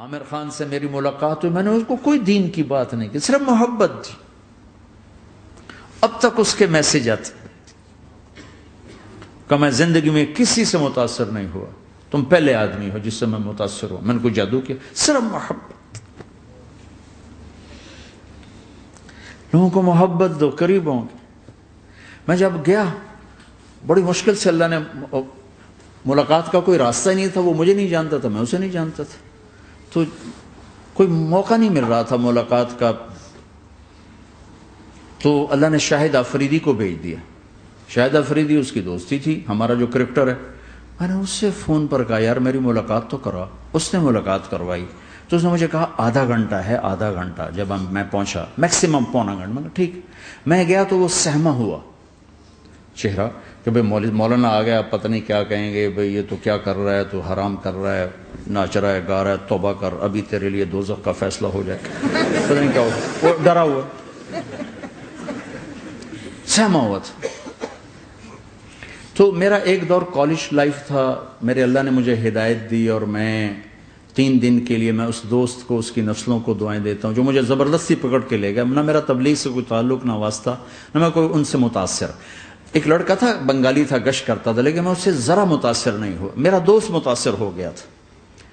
عامر خان سے میری ملاقات ہوئی، میں نے اس کو کوئی دین کی بات نہیں کی، صرف محبت تھی. اب تک اس کے میسج آتے کہ میں زندگی میں کسی سے متاثر نہیں ہوا، تم پہلے آدمی ہو جس سے میں متاثر ہوں. میں نے کوئی جادو کیا، صرف محبت. لوگوں کو محبت دو، قریب ہوں گے. میں جب گیا بڑی مشکل سے اللہ نے، ملاقات کا کوئی راستہ ہی نہیں تھا، وہ مجھے نہیں جانتا تھا، میں اسے نہیں جانتا تھا، تو کوئی موقع نہیں مل رہا تھا ملاقات کا. تو اللہ نے شاہد آفریدی کو بھیج دیا. شاہد آفریدی اس کی دوستی تھی، ہمارا جو کرکٹر ہے. میں نے اس سے فون پر کہا یار میری ملاقات تو کروا. اس نے ملاقات کروائی. تو اس نے مجھے کہا آدھا گھنٹہ ہے، آدھا گھنٹہ. جب میں پہنچا میکسیمم پونا گھنٹہ. میں کہا ٹھیک. میں گیا تو وہ سہما ہوا چہرہ کہ بھئی مولانا آ گیا، پتہ نہیں کیا کہیں گے، بھئی یہ تو کیا کر رہا ہے، تو حرام کر رہا ہے، ناچ رہا ہے، گا رہا ہے، توبہ کر، ابھی تیرے لیے دوزخ کا فیصلہ ہو جائے. پتہ نہیں کیا ہوا، وہ ڈرا ہوا سہما ہوا تھا. تو میرا ایک دور کالج لائف تھا. میرے اللہ نے مجھے ہدایت دی اور میں 3 دن کے لیے میں اس دوست کو، اس کی نسلوں کو دعائیں دیتا ہوں جو مجھے زبردستی پکڑ کے لے گیا. نہ میرا تبلیغ سے کوئی تعلق، نہ واسطہ، نہ میں کوئی ان سے متاثر. ایک لڑکا تھا، بنگالی تھا، گشت کرتا تھا، لیکن میں اس سے ذرا متاثر نہیں ہوا. میرا دوست متاثر ہو گیا تھا،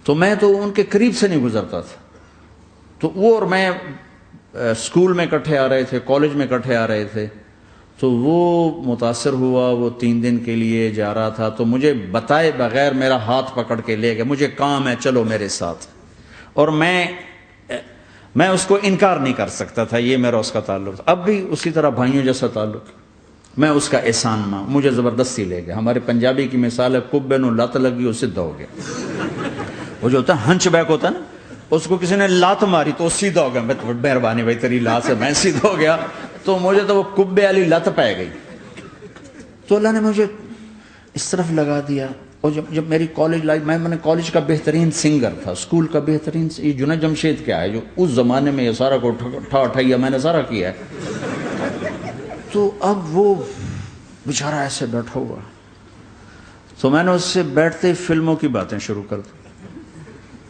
تو میں تو ان کے قریب سے نہیں گزرتا تھا. تو وہ اور میں اسکول میں اکٹھے آ رہے تھے، کالج میں اکٹھے آ رہے تھے. تو وہ متاثر ہوا، وہ 3 دن کے لیے جا رہا تھا. تو مجھے بتائے بغیر میرا ہاتھ پکڑ کے لے گیا، مجھے کام ہے چلو میرے ساتھ. اور میں اس کو انکار نہیں کر سکتا تھا، یہ میرا اس کا تعلق تھا. اب بھی اسی طرح بھائیوں جیسا تعلق. میں اس کا احسان ماں، مجھے زبردستی لے گیا. ہمارے پنجابی کی مثال ہے، کبے نو لت لگی اس سیدھا ہو گیا. وہ جو ہوتا ہے ہنچ بیک ہوتا ہے نا، اس کو کسی نے لات ماری تو سیدھا ہو گیا. مہربانی بھائی تیری لات سے میں سیدھا ہو گیا. تو مجھے تو وہ کبے والی لت پہ گئی. تو اللہ نے مجھے اس طرف لگا دیا. اور جب میری کالج لائف، میں نے کالج کا بہترین سنگر تھا، اسکول کا بہترین. یہ جنید جمشید کیا ہے جو اس زمانے میں یہ سارا کو ٹھا میں نے سارا کیا ہے. تو اب وہ بیچارہ ایسے بیٹھا ہوا. تو میں نے اس سے بیٹھتے فلموں کی باتیں شروع کر دی.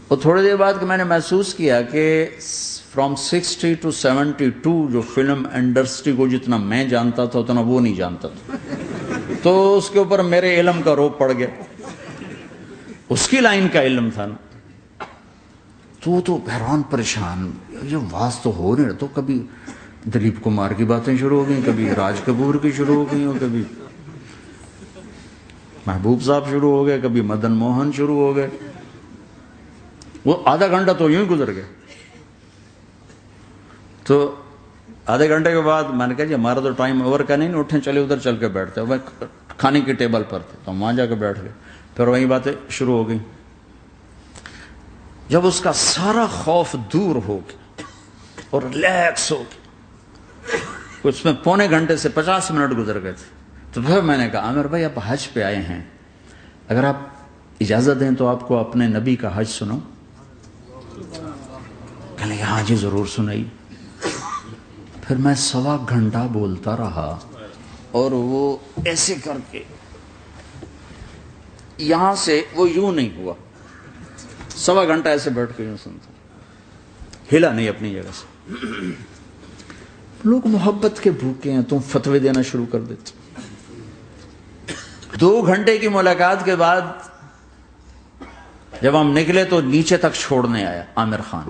اور تھوڑی دیر بعد کہ میں نے محسوس کیا کہ فرام 60 to 72 جو فلم انڈسٹری کو جتنا میں جانتا تھا اتنا وہ نہیں جانتا تھا. تو اس کے اوپر میرے علم کا روپ پڑ گیا. اس کی لائن کا علم تھا نا. تو وہ تو حیران پریشان، یہ واز تو ہو نہیں رہا. تو کبھی دلیپ کمار کی باتیں شروع ہو گئیں، کبھی راج کپور کی شروع ہو گئیں، اور کبھی محبوب صاحب شروع ہو گئے، کبھی مدن موہن شروع ہو گئے. وہ آدھا گھنٹہ تو یوں ہی گزر گیا. تو آدھے گھنٹے کے بعد میں نے کہا جی ہمارا تو ٹائم اوور کا نہیں، اٹھیں چلے ادھر چل کے بیٹھتے. وہ کھانے کی ٹیبل پر تھے تو ہم وہاں جا کے بیٹھ گئے. پھر وہیں باتیں شروع ہو گئی. جب اس کا سارا خوف دور ہو گیا اور ریلیکس ہو گیا، اس میں 1.25 گھنٹے سے 50 منٹ گزر گئے تھے. تو پھر میں نے کہا عامر بھائی آپ حج پہ آئے ہیں، اگر آپ اجازت دیں تو آپ کو اپنے نبی کا حج سناؤں. کہنے لگے ہاں جی ضرور سنائی. پھر میں 1.25 گھنٹہ بولتا رہا اور وہ ایسے کر کے یہاں سے وہ یوں نہیں ہوا. 1.25 گھنٹہ ایسے بیٹھ کے یوں سنتا، ہلا نہیں اپنی جگہ سے. لوگ محبت کے بھوکے ہیں، تم فتوے دینا شروع کر دیتے. 2 گھنٹے کی ملاقات کے بعد جب ہم نکلے تو نیچے تک چھوڑنے آیا عامر خان.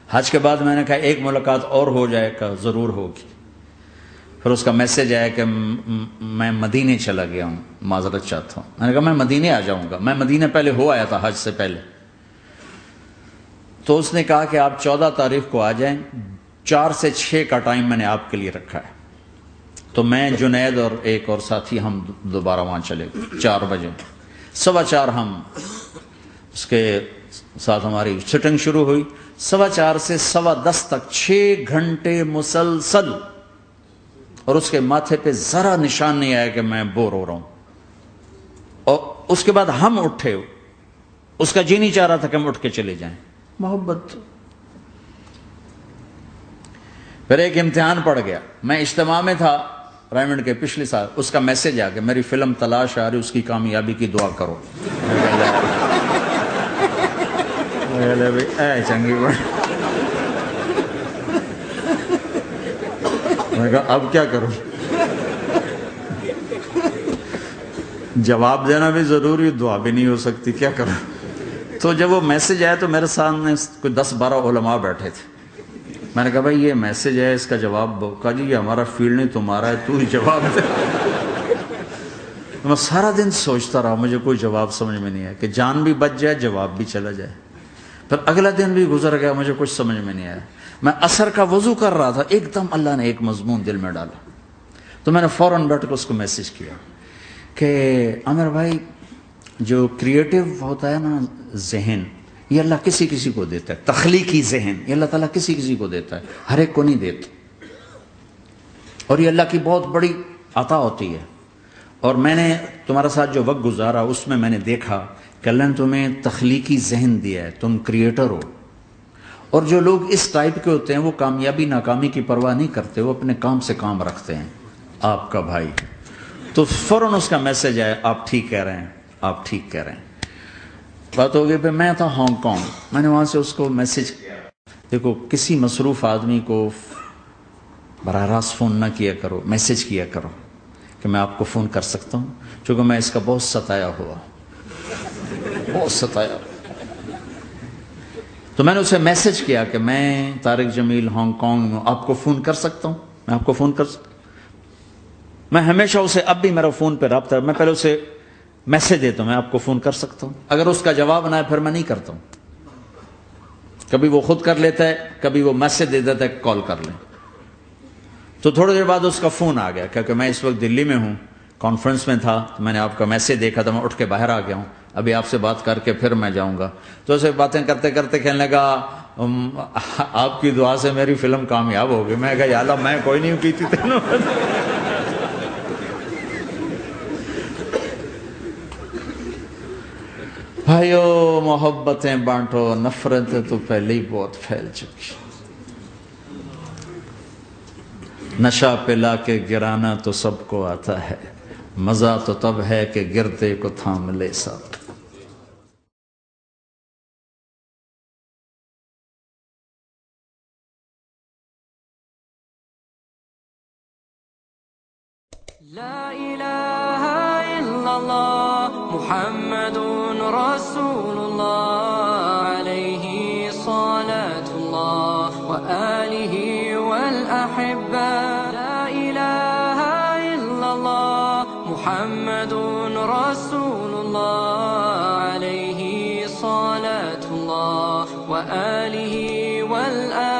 حج کے بعد میں نے کہا ایک ملاقات اور ہو جائے گا، ضرور ہوگی. پھر اس کا میسج آیا کہ میں مدینے چلا گیا ہوں، معذرت چاہتا ہوں. میں نے کہا میں مدینے آ جاؤں گا، میں مدینے پہلے ہو آیا تھا حج سے پہلے. تو اس نے کہا کہ آپ 14 تاریخ کو آ جائیں، 4 سے 6 کا ٹائم میں نے آپ کے لیے رکھا ہے. تو میں جنید اور ایک اور ساتھی ہم دوبارہ وہاں چلے گئے 4 بجے. 4:15 ہم اس کے ساتھ ہماری سٹنگ شروع ہوئی. 4:15 سے 10:15 تک 6 گھنٹے مسلسل. اور اس کے ماتھے پہ ذرا نشان نہیں آیا کہ میں بور ہو رہا ہوں. اور اس کے بعد ہم اٹھے، اس کا جی نہیں چاہ رہا تھا کہ ہم اٹھ کے چلے جائیں. محبت. پھر ایک امتحان پڑ گیا. میں اجتماع میں تھا رائمنڈ کے پچھلے سال. اس کا میسج آ گیا میری فلم تلاش آ رہی، اس کی کامیابی کی دعا کرو. لے بھائی اے چنگی بڑھ. میں نے کہا اب کیا کروں؟ جواب دینا بھی ضروری، دعا بھی نہیں ہو سکتی، کیا کروں؟ تو جب وہ میسج آیا تو میرے سامنے کوئی 10-12 علماء بیٹھے تھے. میں نے کہا بھائی یہ میسج ہے، اس کا جواب دو. کہا جی یہ ہمارا فیلڈ نہیں تمہارا ہے، تو ہی جواب دے. میں سارا دن سوچتا رہا، مجھے کوئی جواب سمجھ میں نہیں آیا کہ جان بھی بچ جائے، جواب بھی چلا جائے. پھر اگلا دن بھی گزر گیا، مجھے کچھ سمجھ میں نہیں آیا. میں عصر کا وضو کر رہا تھا، ایک دم اللہ نے ایک مضمون دل میں ڈالا. تو میں نے فوراً بیٹھ کے اس کو میسج کیا کہ عامر بھائی، جو کریٹو ہوتا ہے نا ذہن، یہ اللہ کسی کسی کو دیتا ہے. تخلیقی ذہن یہ اللہ تعالیٰ کسی کسی کو دیتا ہے، ہر ایک کو نہیں دیتا. اور یہ اللہ کی بہت بڑی عطا ہوتی ہے. اور میں نے تمہارے ساتھ جو وقت گزارا اس میں نے دیکھا کہ اللہ نے تمہیں تخلیقی ذہن دیا ہے، تم کریٹر ہو. اور جو لوگ اس ٹائپ کے ہوتے ہیں وہ کامیابی ناکامی کی پرواہ نہیں کرتے، وہ اپنے کام سے کام رکھتے ہیں. آپ کا بھائی تو فوراً اس کا میسج آیا، آپ ٹھیک کہہ رہے ہیں، آپ ٹھیک کہہ رہے ہیں. بات ہو گئی. پھر میں تھا ہانگ کانگ، میں نے وہاں سے اس کو میسج کیا. دیکھو کسی مصروف آدمی کو براہ راست فون نہ کیا کرو، میسج کیا کرو کہ میں آپ کو فون کر سکتا ہوں، چونکہ میں اس کا بہت ستایا ہوا، بہت ستایا. تو میں نے اسے میسج کیا کہ میں طارق جمیل ہانگ کانگ میں آپ کو فون کر سکتا ہوں، میں آپ کو فون کر سکتا ہوں. میں ہمیشہ اسے، اب بھی میرا فون پہ رابطہ ہے، میں پہلے اسے میسج دیتا ہوں میں آپ کو فون کر سکتا ہوں. اگر اس کا جواب نہ ہے پھر میں نہیں کرتا ہوں. کبھی وہ خود کر لیتا ہے، کبھی وہ میسج دے دیتا ہے کال کر لیں. تو تھوڑی دیر بعد اس کا فون آ گیا، کیونکہ میں اس وقت دلی میں ہوں، کانفرنس میں تھا. تو میں نے آپ کا میسج دیکھا تھا، میں اٹھ کے باہر آ گیا ہوں، ابھی آپ سے بات کر کے پھر میں جاؤں گا. تو اسے باتیں کرتے کرتے کہنے لگا آپ کی دعا سے میری فلم کامیاب ہو گئی. میں کہا یا اللہ میں کوئی نہیں کی تھی تینوں. بھائیو محبتیں بانٹو، نفرتیں تو پہلے ہی بہت پھیل چکی. نشہ پلا کے گرانا تو سب کو آتا ہے، مزہ تو تب ہے کہ گرتے کو تھام لے سب. لا إله إلا الله محمد رسول الله عليه صلاة الله وآله والأحبة. لا إله إلا الله محمد رسول الله عليه صلاة الله وآله والأحبة.